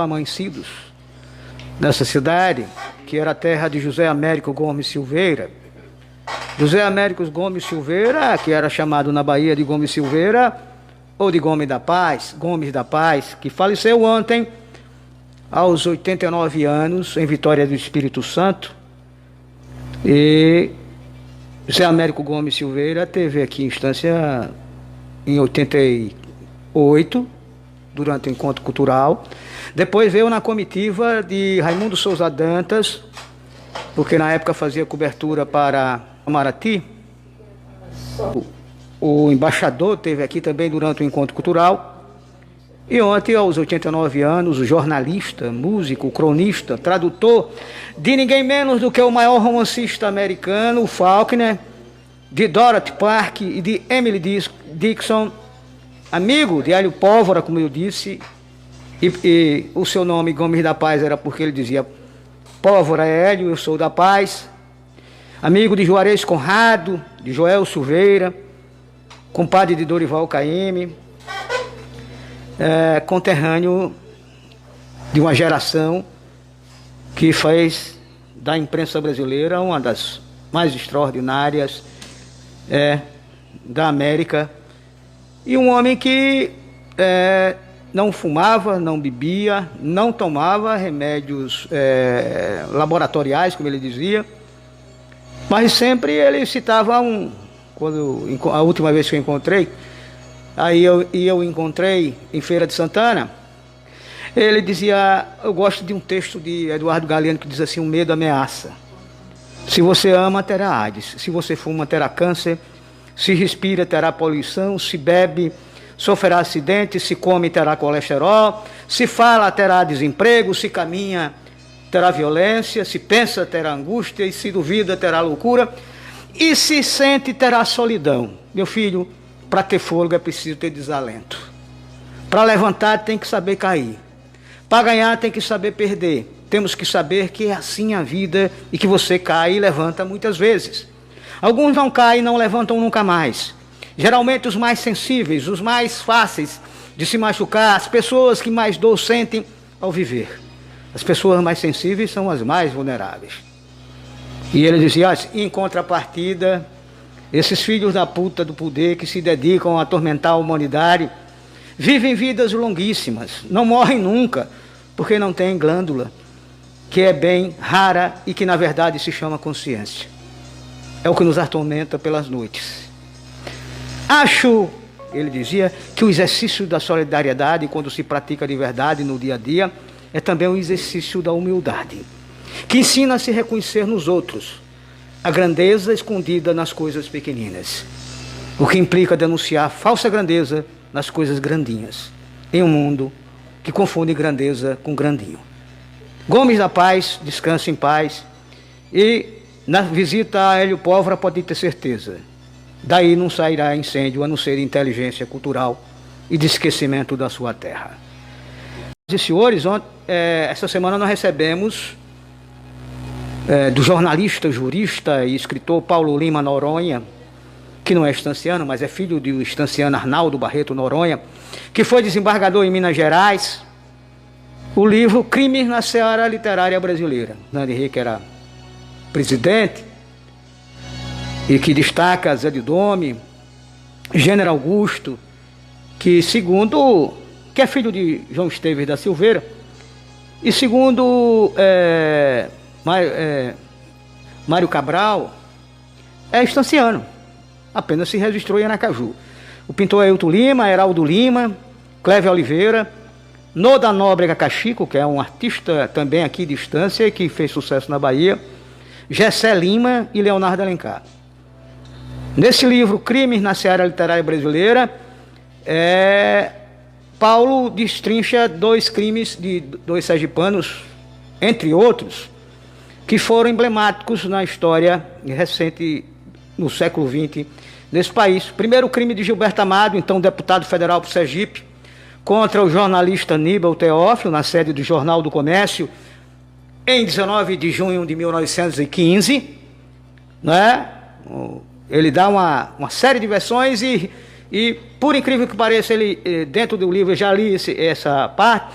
amanhecidos nessa cidade, que era a terra de José Américo Gomes Silveira. José Américo Gomes Silveira, que era chamado na Bahia de Gomes Silveira, ou de Gomes da Paz, que faleceu ontem, aos 89 anos, em Vitória do Espírito Santo. E José Américo Gomes Silveira teve aqui instância em 88, durante o encontro cultural. Depois veio na comitiva de Raimundo Souza Dantas, porque na época fazia cobertura para Itamaraty. O embaixador teve aqui também durante o encontro cultural. E ontem, aos 89 anos, o jornalista, músico, cronista, tradutor de ninguém menos do que o maior romancista americano, o Faulkner, de Dorothy Park e de Emily Dickinson, amigo de Hélio Pólvora, como eu disse, e o seu nome Gomes da Paz era porque ele dizia: Pólvora é Hélio, eu sou da Paz. Amigo de Juarez Conrado, de Joel Silveira, compadre de Dorival Caymmi, conterrâneo de uma geração que fez da imprensa brasileira uma das mais extraordinárias da América, e um homem que não fumava, não bebia, não tomava remédios laboratoriais, como ele dizia, mas sempre ele citava quando a última vez que eu encontrei, eu encontrei em Feira de Santana, ele dizia: eu gosto de um texto de Eduardo Galeano que diz assim: o medo ameaça. Se você ama, terá AIDS. Se você fuma, terá câncer. Se respira, terá poluição. Se bebe, sofrerá acidente. Se come, terá colesterol. Se fala, terá desemprego. Se caminha, terá violência. Se pensa, terá angústia. E se duvida, terá loucura. E se sente, terá solidão. Meu filho, para ter fôlego é preciso ter desalento. Para levantar tem que saber cair. Para ganhar tem que saber perder. Temos que saber que é assim a vida e que você cai e levanta muitas vezes. Alguns não caem e não levantam nunca mais. Geralmente os mais sensíveis, os mais fáceis de se machucar, as pessoas que mais dor sentem ao viver. As pessoas mais sensíveis são as mais vulneráveis. E ele dizia: em contrapartida, esses filhos da puta do poder que se dedicam a atormentar a humanidade vivem vidas longuíssimas, não morrem nunca, porque não têm glândula, que é bem rara e que na verdade se chama consciência. É o que nos atormenta pelas noites. Acho, ele dizia, que o exercício da solidariedade, quando se pratica de verdade no dia a dia, é também um exercício da humildade, que ensina a se reconhecer nos outros a grandeza escondida nas coisas pequeninas, o que implica denunciar falsa grandeza nas coisas grandinhas, em um mundo que confunde grandeza com grandinho. Gomes da Paz, descanse em paz, e na visita a Hélio Pólvora pode ter certeza, daí não sairá incêndio a não ser inteligência cultural e de esquecimento da sua terra. E senhores, essa semana nós recebemos do jornalista, jurista e escritor Paulo Lima Noronha, que não é estanciano, mas é filho do estanciano Arnaldo Barreto Noronha, que foi desembargador em Minas Gerais, o livro Crimes na Seara Literária Brasileira. Nando Henrique era presidente, e que destaca Zé de Dome, Gênero Augusto, que é filho de João Esteves da Silveira, e segundo Mário Cabral, é estanciano, apenas se registrou em Aracaju. O pintor Ailton Lima, Heraldo Lima, Clévio Oliveira, Noda Nóbrega Cachico, que é um artista também aqui de Estância, que fez sucesso na Bahia, Gessé Lima e Leonardo Alencar. Nesse livro, Crimes na Seara Literária Brasileira, Paulo destrincha 2 crimes de 2 sergipanos, entre outros, que foram emblemáticos na história recente, no século XX, nesse país. Primeiro, o crime de Gilberto Amado, então deputado federal por Sergipe, contra o jornalista Aníbal Teófilo, na sede do Jornal do Comércio, em 19 de junho de 1915. Né? Ele dá uma série de versões e, por incrível que pareça, ele, dentro do livro, eu já li essa parte,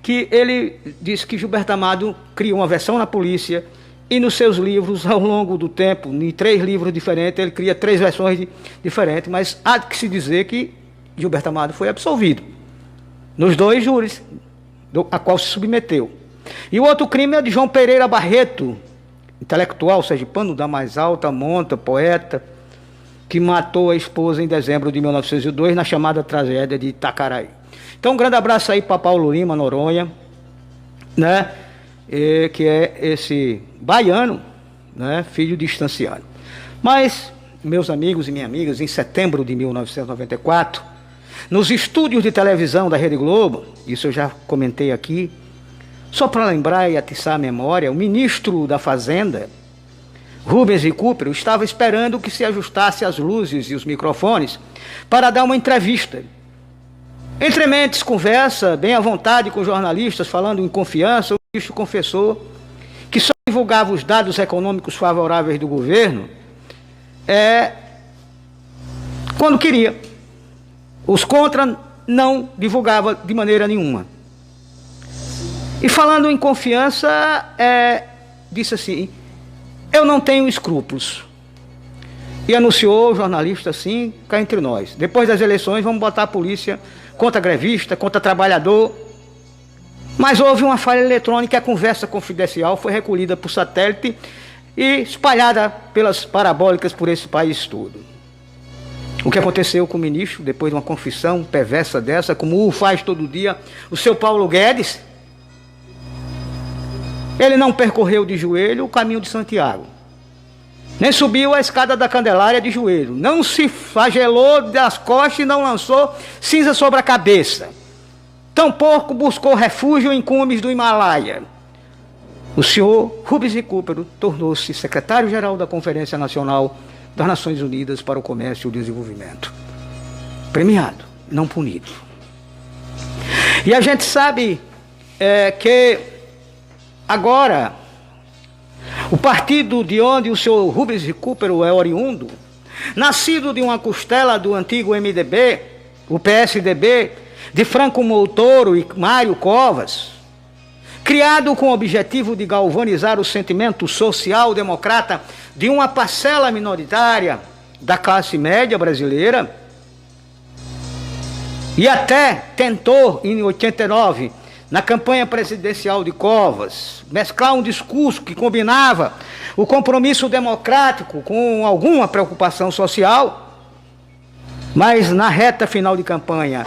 que ele disse que Gilberto Amado criou uma versão na polícia e nos seus livros, ao longo do tempo, em 3 livros diferentes, ele cria 3 versões diferentes, mas há que se dizer que Gilberto Amado foi absolvido nos 2 júris a qual se submeteu. E o outro crime é de João Pereira Barreto, intelectual sergipano da mais alta monta, poeta, que matou a esposa em dezembro de 1902 na chamada tragédia de Itacaraí. Então, um grande abraço aí para Paulo Lima, Noronha, né? Que é esse baiano, né? Filho de Estanciano. Mas, meus amigos e minhas amigas, em setembro de 1994, nos estúdios de televisão da Rede Globo, isso eu já comentei aqui, só para lembrar e atiçar a memória, o ministro da Fazenda, Rubens Recupero, estava esperando que se ajustasse as luzes e os microfones para dar uma entrevista. Entre mentes, conversa, bem à vontade com jornalistas, falando em confiança, o ministro confessou que só divulgava os dados econômicos favoráveis do governo quando queria. Os contra não divulgava de maneira nenhuma. E falando em confiança, disse assim: eu não tenho escrúpulos. E anunciou o jornalista assim, cá entre nós: depois das eleições vamos botar a polícia contra grevista, contra trabalhador. Mas houve uma falha eletrônica e a conversa confidencial foi recolhida por satélite e espalhada pelas parabólicas por esse país todo. O que aconteceu com o ministro, depois de uma confissão perversa dessa, como o faz todo dia o seu Paulo Guedes? Ele não percorreu de joelho o caminho de Santiago, nem subiu a escada da Candelária de joelho, não se flagelou das costas e não lançou cinza sobre a cabeça, tampouco buscou refúgio em cumes do Himalaia. O senhor Rubens Recupero tornou-se secretário-geral da Conferência Nacional das Nações Unidas para o Comércio e o Desenvolvimento. Premiado, não punido. E a gente sabe que agora o partido de onde o senhor Rubens Recupero é oriundo, nascido de uma costela do antigo MDB, o PSDB, de Franco Montoro e Mário Covas, criado com o objetivo de galvanizar o sentimento social-democrata de uma parcela minoritária da classe média brasileira, e até tentou, em 89, na campanha presidencial de Covas, mesclar um discurso que combinava o compromisso democrático com alguma preocupação social, mas na reta final de campanha,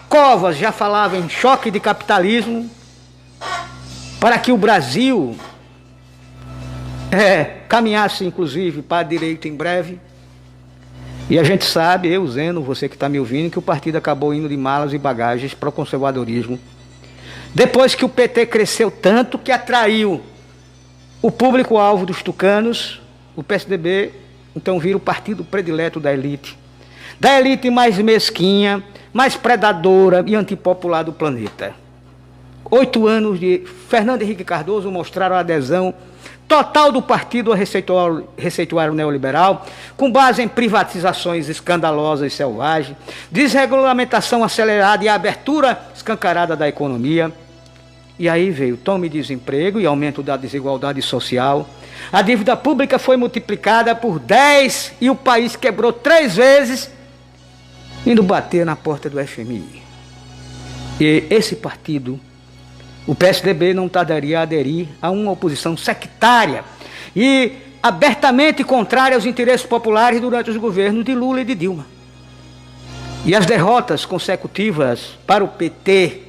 Covas já falava em choque de capitalismo para que o Brasil caminhasse, inclusive, para a direita em breve. E a gente sabe, eu, Zeno, você que está me ouvindo, que o partido acabou indo de malas e bagagens para o conservadorismo. Depois que o PT cresceu tanto que atraiu o público-alvo dos tucanos, o PSDB, então, vira o partido predileto da elite mais mesquinha, mais predadora e antipopular do planeta. 8 anos de Fernando Henrique Cardoso mostraram a adesão total do partido a receituário neoliberal, com base em privatizações escandalosas e selvagens, desregulamentação acelerada e abertura escancarada da economia. E aí veio tome de desemprego e aumento da desigualdade social. A dívida pública foi multiplicada por 10 e o país quebrou 3 vezes, indo bater na porta do FMI. E esse partido, o PSDB, não tardaria a aderir a uma oposição sectária e abertamente contrária aos interesses populares durante os governos de Lula e de Dilma. E as derrotas consecutivas para o PT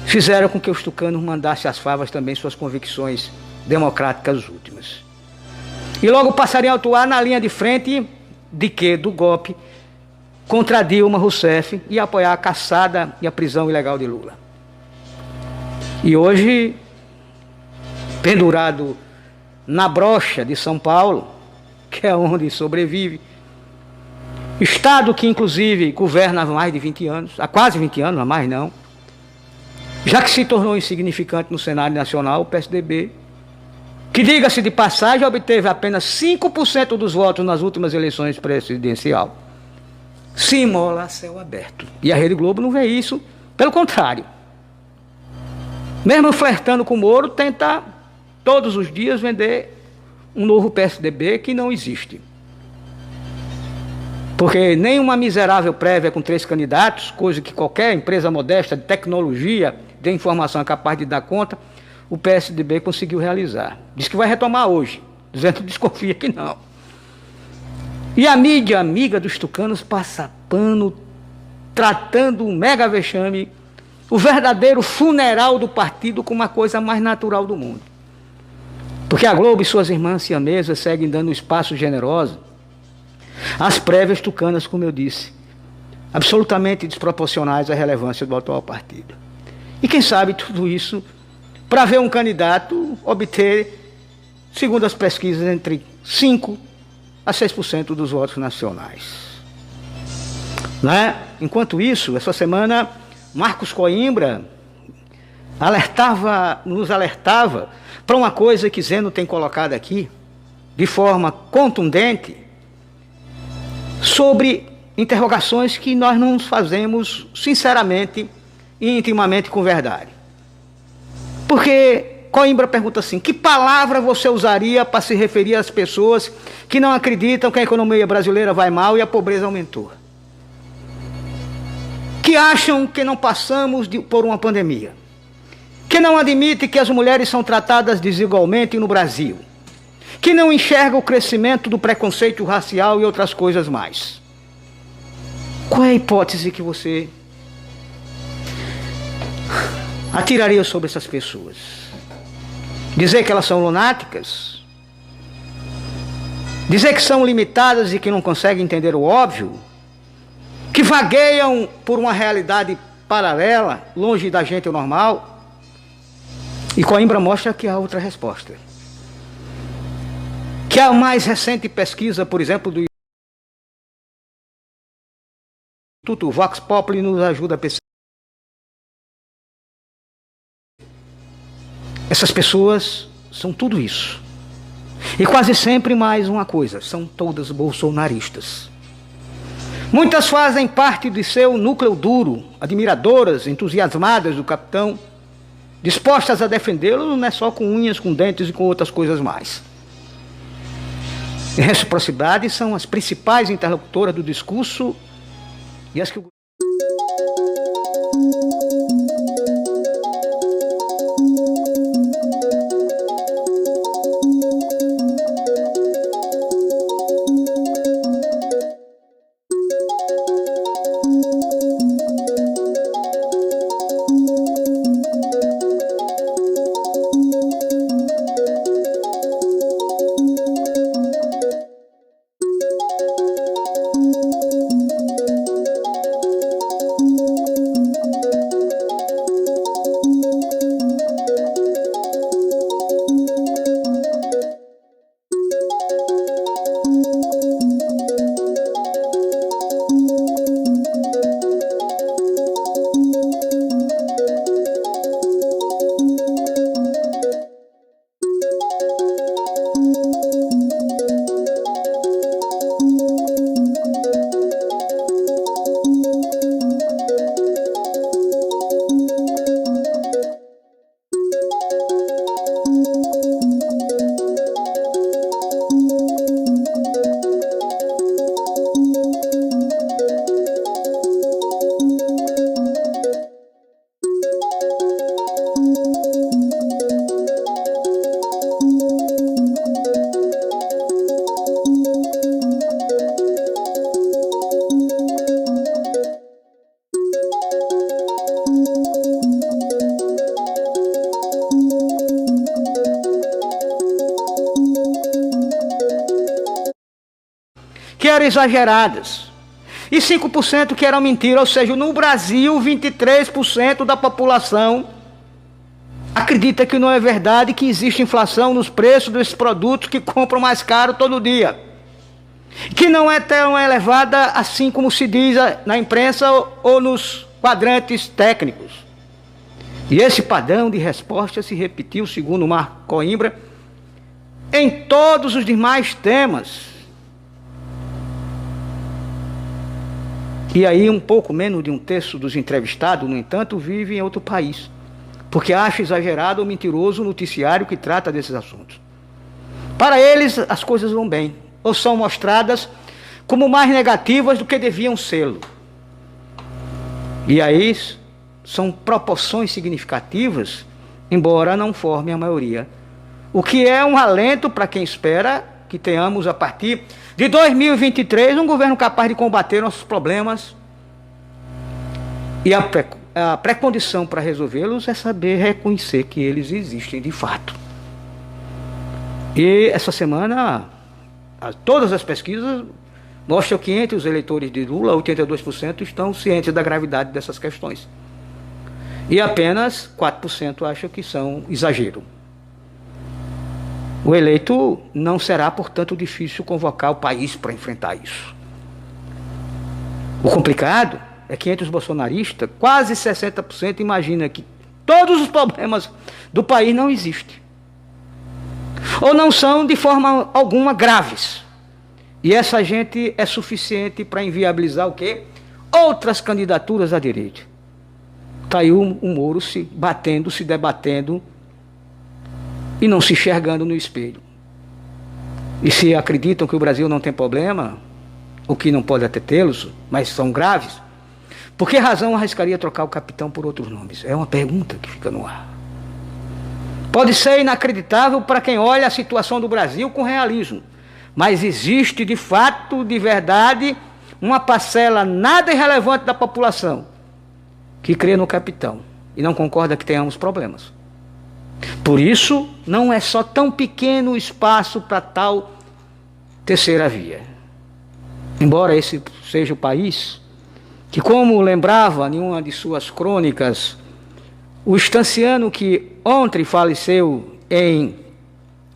fizeram com que os tucanos mandassem às favas também suas convicções democráticas últimas. E logo passariam a atuar na linha de frente de quê? Do golpe contra Dilma Rousseff e apoiar a caçada e a prisão ilegal de Lula. E hoje, pendurado na brocha de São Paulo, que é onde sobrevive, estado que inclusive governa há mais de 20 anos, há quase 20 anos, não mais não, já que se tornou insignificante no cenário nacional, o PSDB, que, diga-se de passagem, obteve apenas 5% dos votos nas últimas eleições presidenciais, se imola a céu aberto. E a Rede Globo não vê isso, pelo contrário. mesmo flertando com o Moro, tenta todos os dias vender um novo PSDB que não existe. Porque nem uma miserável prévia com 3 candidatos, coisa que qualquer empresa modesta de tecnologia, de informação é capaz de dar conta, o PSDB conseguiu realizar. Diz que vai retomar hoje, dizendo que desconfia que não. E a mídia amiga dos tucanos passa pano, tratando um mega vexame, o verdadeiro funeral do partido, como a coisa mais natural do mundo. Porque a Globo e suas irmãs siamesas seguem dando espaço generoso às prévias tucanas, como eu disse, absolutamente desproporcionais à relevância do atual partido. E quem sabe tudo isso para ver um candidato obter, segundo as pesquisas, entre 5% a 6% dos votos nacionais. Né? Enquanto isso, essa semana, Marcos Coimbra nos alertava para uma coisa que Zeno tem colocado aqui, de forma contundente, sobre interrogações que nós não nos fazemos sinceramente e intimamente com verdade. Porque Coimbra pergunta assim: que palavra você usaria para se referir às pessoas que não acreditam que a economia brasileira vai mal e a pobreza aumentou? Que acham que não passamos por uma pandemia? Que não admitem que as mulheres são tratadas desigualmente no Brasil? Que não enxerga o crescimento do preconceito racial e outras coisas mais? Qual é a hipótese que você atiraria sobre essas pessoas? Dizer que elas são lunáticas? Dizer que são limitadas e que não conseguem entender o óbvio? Que vagueiam por uma realidade paralela, longe da gente normal? E Coimbra mostra que há outra resposta. Que a mais recente pesquisa, por exemplo, do Instituto Vox Populi nos ajuda a perceber. Essas pessoas são tudo isso. E quase sempre mais uma coisa, são todas bolsonaristas. Muitas fazem parte de seu núcleo duro, admiradoras, entusiasmadas do capitão, dispostas a defendê-lo, não é só com unhas, com dentes e com outras coisas mais. Em reciprocidade, são as principais interlocutoras do discurso e as que o que eram exageradas, e 5% que eram mentira. Ou seja, no Brasil, 23% da população acredita que não é verdade, que existe inflação nos preços desses produtos que compram mais caro todo dia, que não é tão elevada assim como se diz na imprensa ou nos quadrantes técnicos. E esse padrão de resposta se repetiu, segundo Marco Coimbra, em todos os demais temas. E aí um pouco menos de um terço dos entrevistados, no entanto, vive em outro país. porque acha exagerado ou mentiroso o noticiário que trata desses assuntos. Para eles, as coisas vão bem, ou são mostradas como mais negativas do que deviam ser. E aí são proporções significativas, embora não formem a maioria. O que é um alento para quem espera que tenhamos, a partir de 2023, um governo capaz de combater nossos problemas. E a pré-condição para resolvê-los é saber reconhecer que eles existem de fato. E essa semana, todas as pesquisas mostram que entre os eleitores de Lula, 82% estão cientes da gravidade dessas questões. E apenas 4% acham que são exagero. O eleito não será, portanto, difícil convocar o país para enfrentar isso. O complicado é que entre os bolsonaristas, quase 60% imagina que todos os problemas do país não existem. Ou não são de forma alguma graves. E essa gente é suficiente para inviabilizar o quê? Outras candidaturas à direita. Está aí o Moro se batendo, se debatendo e não se enxergando no espelho. E se acreditam que o Brasil não tem problema, o que não pode até tê-los, mas são graves, por que razão arriscaria trocar o capitão por outros nomes? É uma pergunta que fica no ar. Pode ser inacreditável para quem olha a situação do Brasil com realismo, mas existe de fato, de verdade, uma parcela nada irrelevante da população que crê no capitão e não concorda que tenhamos problemas. Por isso, não é só tão pequeno o espaço para tal terceira via. Embora esse seja o país que, como lembrava em uma de suas crônicas, o estanciano que ontem faleceu em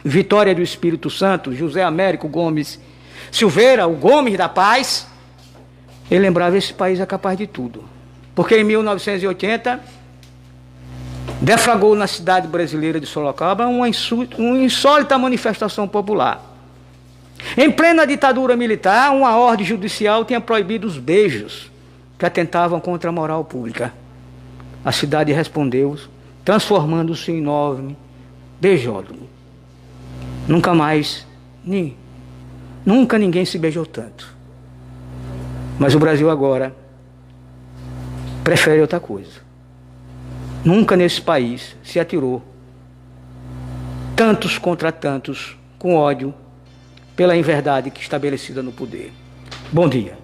Vitória do Espírito Santo, José Américo Gomes Silveira, o Gomes da Paz, ele lembrava: esse país é capaz de tudo. Porque em 1980, deflagrou na cidade brasileira de Sorocaba uma insólita manifestação popular. Em plena ditadura militar, uma ordem judicial tinha proibido os beijos que atentavam contra a moral pública. A cidade respondeu, transformando-se em enorme beijódromo. Nunca ninguém se beijou tanto. Mas o Brasil agora prefere outra coisa. Nunca nesse país se atirou tantos contra tantos com ódio pela inverdade que estabelecida no poder. Bom dia.